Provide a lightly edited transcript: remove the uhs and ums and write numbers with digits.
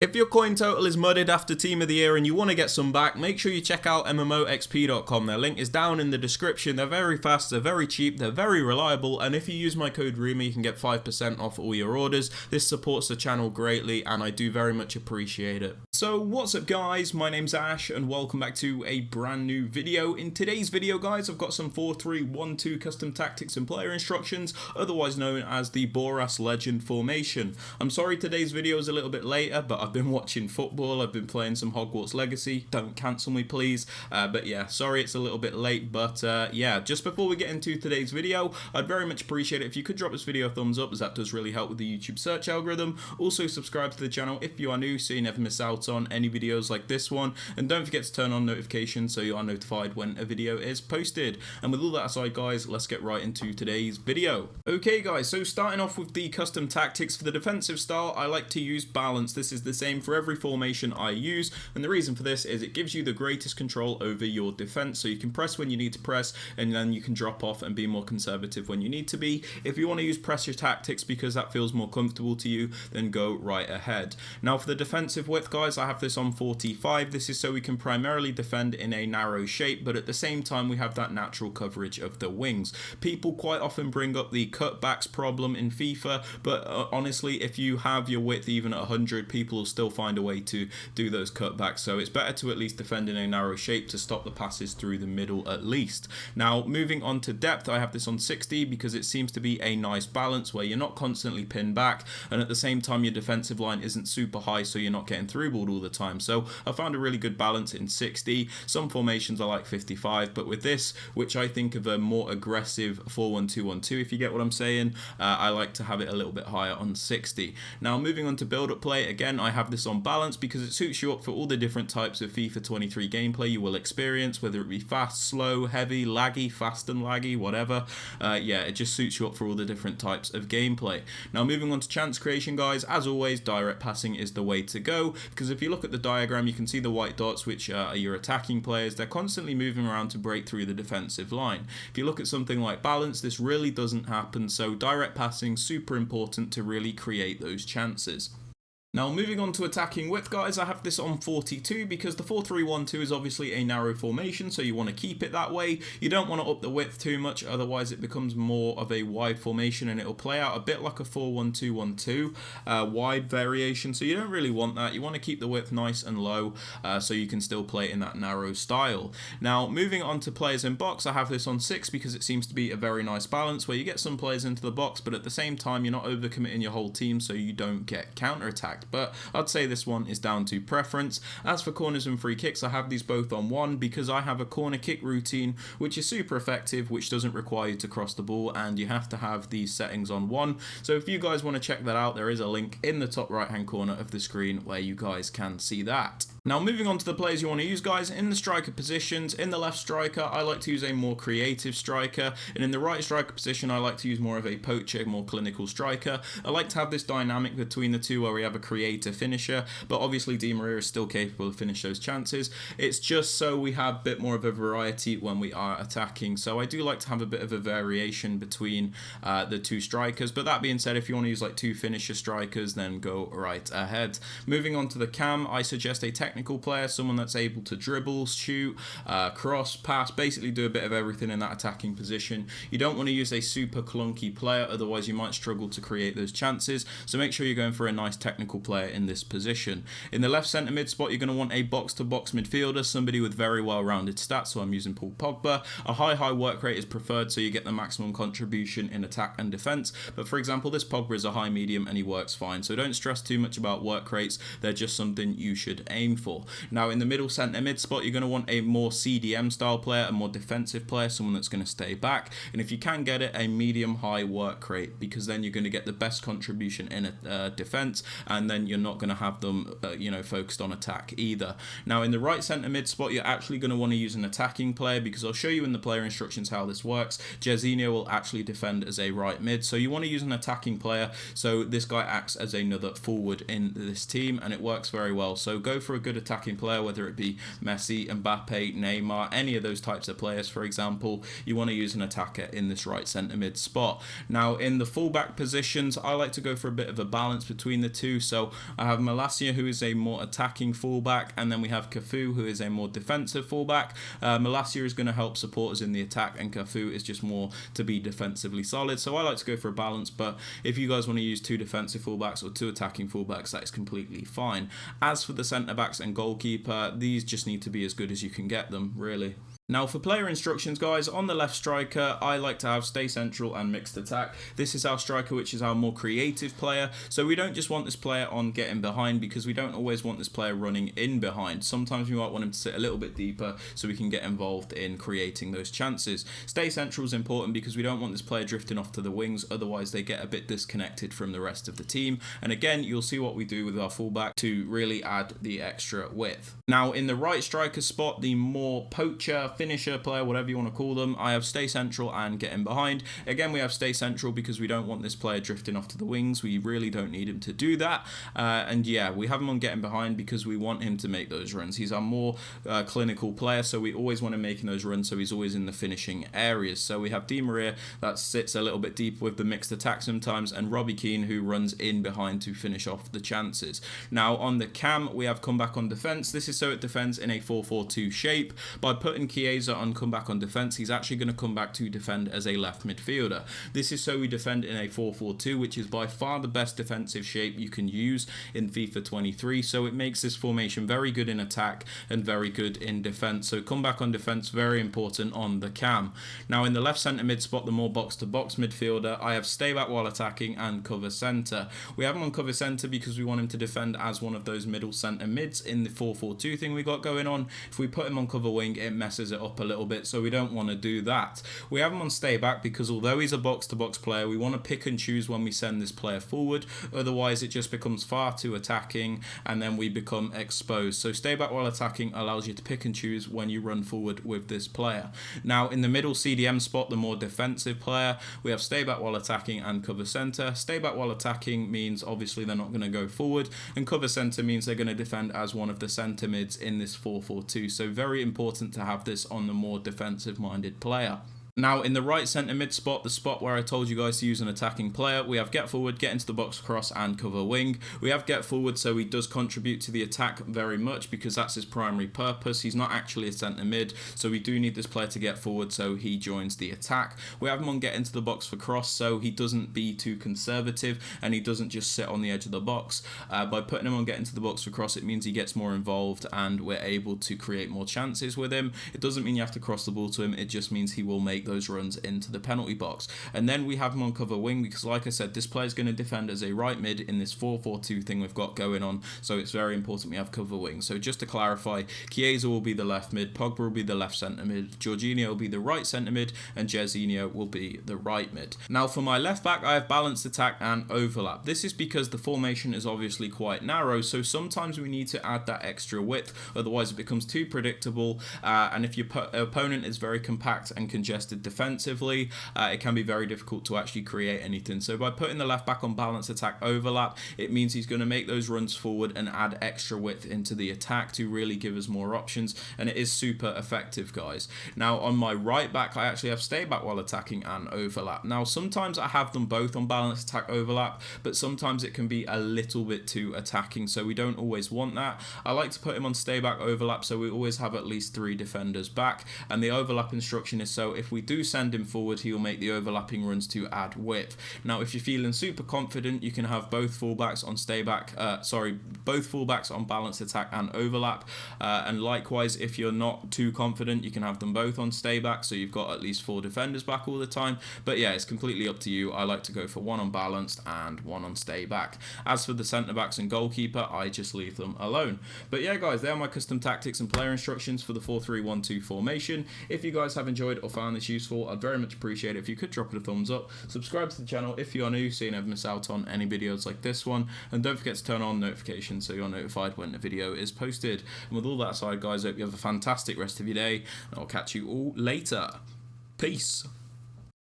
If your coin total is mudded after Team of the Year and you want to get some back, make sure you check out MMOXP.com. Their link is down in the description. They're very fast, they're very cheap, they're very reliable, and if you use my code Rema, you can get 5% off all your orders. This supports the channel greatly, and I do very much appreciate it. So what's up guys, my name's Ash, and welcome back to a brand new video. In today's video guys, I've got some 4-3-1-2 custom tactics and player instructions, otherwise known as the BORASLEGEND formation. I'm sorry today's video is a little bit later, but I've been watching football, I've been playing some Hogwarts Legacy, don't cancel me please, but yeah, sorry it's a little bit late, but yeah, just before we get into today's video, I'd very much appreciate it if you could drop this video a thumbs up, as that does really help with the YouTube search algorithm. Also subscribe to the channel if you are new so you never miss out on any videos like this one, and don't forget to turn on notifications so you are notified when a video is posted. And with all that aside guys, let's get right into today's video. Okay guys, so starting off with the custom tactics. For the defensive style, I like to use balance. This is the same for every formation I use, and the reason for this is it gives you the greatest control over your defense, so you can press when you need to press, and then you can drop off and be more conservative when you need to be. If you want to use pressure tactics because that feels more comfortable to you, then go right ahead. Now for the defensive width guys, I have this on 45. This is so we can primarily defend in a narrow shape, but at the same time we have that natural coverage of the wings. People quite often bring up the cutbacks problem in FIFA, but honestly, if you have your width even at 100, people will still find a way to do those cutbacks, so it's better to at least defend in a narrow shape to stop the passes through the middle at least. Now moving on to depth, I have this on 60 because it seems to be a nice balance where you're not constantly pinned back, and at the same time your defensive line isn't super high, so you're not getting through balled all the time. So I found a really good balance in 60. Some formations I like 55, but with this, which I think of a more aggressive 4-1-2-1-2, if you get what I'm saying, I like to have it a little bit higher on 60. Now moving on to build up play, again I have this on balance because it suits you up for all the different types of FIFA 23 gameplay you will experience, whether it be fast, slow, heavy, laggy, fast and laggy, whatever. Yeah, it just suits you up for all the different types of gameplay. Now moving on to chance creation guys, as always direct passing is the way to go, because if you look at the diagram you can see the white dots, which are your attacking players. They're constantly moving around to break through the defensive line. If you look at something like balance, this really doesn't happen, so direct passing super important to really create those chances. Now moving on to attacking width guys, I have this on 42 because the 4-3-1-2 is obviously a narrow formation, so you want to keep it that way. You don't want to up the width too much, otherwise it becomes more of a wide formation and it'll play out a bit like a 4-1-2-1-2 wide variation, so you don't really want that. You want to keep the width nice and low so you can still play in that narrow style. Now moving on to players in box, I have this on 6 because it seems to be a very nice balance where you get some players into the box, but at the same time you're not overcommitting your whole team so you don't get counter-attacked. But I'd say this one is down to preference. As for corners and free kicks, I have these both on 1 because I have a corner kick routine which is super effective, which doesn't require you to cross the ball, and you have to have these settings on 1. So if you guys want to check that out, there is a link in the top right hand corner of the screen where you guys can see that. Now moving on to the players you want to use guys, in the striker positions, in the left striker I like to use a more creative striker, and in the right striker position I like to use more of a poacher, more clinical striker. I like to have this dynamic between the two where we have a creator finisher, but obviously Di Maria is still capable of finish those chances. It's just so we have a bit more of a variety when we are attacking, so I do like to have a bit of a variation between the two strikers. But that being said, if you want to use like 2 finisher strikers, then go right ahead. Moving on to the cam, I suggest a technical player, someone that's able to dribble, shoot, cross, pass, basically do a bit of everything in that attacking position. You don't want to use a super clunky player, otherwise you might struggle to create those chances, so make sure you're going for a nice technical player in this position. In the left centre mid spot, you're going to want a box-to-box midfielder, somebody with very well-rounded stats, so I'm using Paul Pogba. A high work rate is preferred so you get the maximum contribution in attack and defence, but for example this Pogba is a high medium and he works fine, so don't stress too much about work rates, they're just something you should aim for. Now in the middle centre mid spot, you're going to want a more CDM style player, a more defensive player, someone that's going to stay back, and if you can get it, a medium high work rate, because then you're going to get the best contribution in defence, and then you're not going to have them focused on attack either. Now in the right centre mid spot, you're actually going to want to use an attacking player, because I'll show you in the player instructions how this works. Jairzinho will actually defend as a right mid, so you want to use an attacking player, so this guy acts as another forward in this team, and it works very well. So go for a good attacking player, whether it be Messi, Mbappe, Neymar, any of those types of players. For example, you want to use an attacker in this right centre mid spot. Now in the fullback positions, I like to go for a bit of a balance between the two, so So I have Malacia, who is a more attacking fullback, and then we have Cafu, who is a more defensive fullback. Malacia is going to help support us in the attack, and Cafu is just more to be defensively solid. So I like to go for a balance, but if you guys want to use 2 defensive fullbacks or 2 attacking fullbacks, that is completely fine. As for the centre-backs and goalkeeper, these just need to be as good as you can get them, really. Now for player instructions, guys, on the left striker, I like to have stay central and mixed attack. This is our striker, which is our more creative player. So we don't just want this player on getting behind, because we don't always want this player running in behind. Sometimes we might want him to sit a little bit deeper so we can get involved in creating those chances. Stay central is important because we don't want this player drifting off to the wings, otherwise they get a bit disconnected from the rest of the team. And again, you'll see what we do with our fullback to really add the extra width. Now in the right striker spot, the more poacher, finisher player, whatever you want to call them, I have stay central and get in behind. Again, we have stay central because we don't want this player drifting off to the wings. We really don't need him to do that. And yeah, we have him on getting behind because we want him to make those runs. He's our more clinical player, so we always want him making those runs, so he's always in the finishing areas. So we have Di Maria that sits a little bit deeper with the mixed attack sometimes, and Robbie Keane, who runs in behind to finish off the chances. Now on the cam, we have comeback on defense. This is so it defends in a 4-4-2 shape. By putting Chiesa on comeback on defense, he's actually going to come back to defend as a left midfielder. This is so we defend in a 4-4-2, which is by far the best defensive shape you can use in FIFA 23. So it makes this formation very good in attack and very good in defense. So comeback on defense, very important on the cam. Now in the left centre mid spot, the more box to box midfielder, I have stay back while attacking and cover centre. We have him on cover centre because we want him to defend as one of those middle centre mids in the 4-4-2 thing we got going on. If we put him on cover wing, it messes it up a little bit, so we don't want to do that. We have him on stay back because although he's a box to box player, we want to pick and choose when we send this player forward, otherwise it just becomes far too attacking and then we become exposed. So stay back while attacking allows you to pick and choose when you run forward with this player. Now in the middle CDM spot, the more defensive player, we have stay back while attacking and cover centre. Stay back while attacking means obviously they're not going to go forward, and cover centre means they're going to defend as one of the centre mids in this 4-4-2. So very important to have this on the more defensive minded player. Now in the right centre mid spot, the spot where I told you guys to use an attacking player, we have get forward, get into the box cross and cover wing. We have get forward, so he does contribute to the attack very much because that's his primary purpose. He's not actually a centre mid, so we do need this player to get forward so he joins the attack. We have him on get into the box for cross, so he doesn't be too conservative and he doesn't just sit on the edge of the box. By putting him on get into the box for cross, it means he gets more involved and we're able to create more chances with him. It doesn't mean you have to cross the ball to him, it just means he will make those runs into the penalty box. And then we have him on cover wing because, like I said, this player is going to defend as a right mid in this 4-4-2 thing we've got going on, so it's very important we have cover wing. So just to clarify, Chiesa will be the left mid, Pogba will be the left centre mid, Jorginho will be the right centre mid, and Jairzinho will be the right mid. Now for my left back, I have balanced attack and overlap. This is because the formation is obviously quite narrow, so sometimes we need to add that extra width, otherwise it becomes too predictable, and if your opponent is very compact and congested defensively, it can be very difficult to actually create anything. So by putting the left back on balance attack overlap, it means he's going to make those runs forward and add extra width into the attack to really give us more options, and it is super effective, guys. Now on my right back, I actually have stay back while attacking and overlap. Now sometimes I have them both on balance attack overlap, but sometimes it can be a little bit too attacking, so we don't always want that. I like to put him on stay back overlap so we always have at least 3 defenders back, and the overlap instruction is so if we do send him forward, he will make the overlapping runs to add width. Now if you're feeling super confident, you can have both fullbacks on both fullbacks on balance attack and overlap, and likewise if you're not too confident, you can have them both on stay back, so you've got at least 4 defenders back all the time. But yeah, it's completely up to you. I like to go for 1 on balanced and 1 on stay back. As for the centre backs and goalkeeper, I just leave them alone. But yeah guys, they are my custom tactics and player instructions for the 4-3-1-2 formation. If you guys have enjoyed or found this useful, I'd very much appreciate it if you could drop it a thumbs up, subscribe to the channel if you are new so you never miss out on any videos like this one, and don't forget to turn on notifications so you're notified when the video is posted. And with all that aside, guys, I hope you have a fantastic rest of your day, and I'll catch you all later. Peace.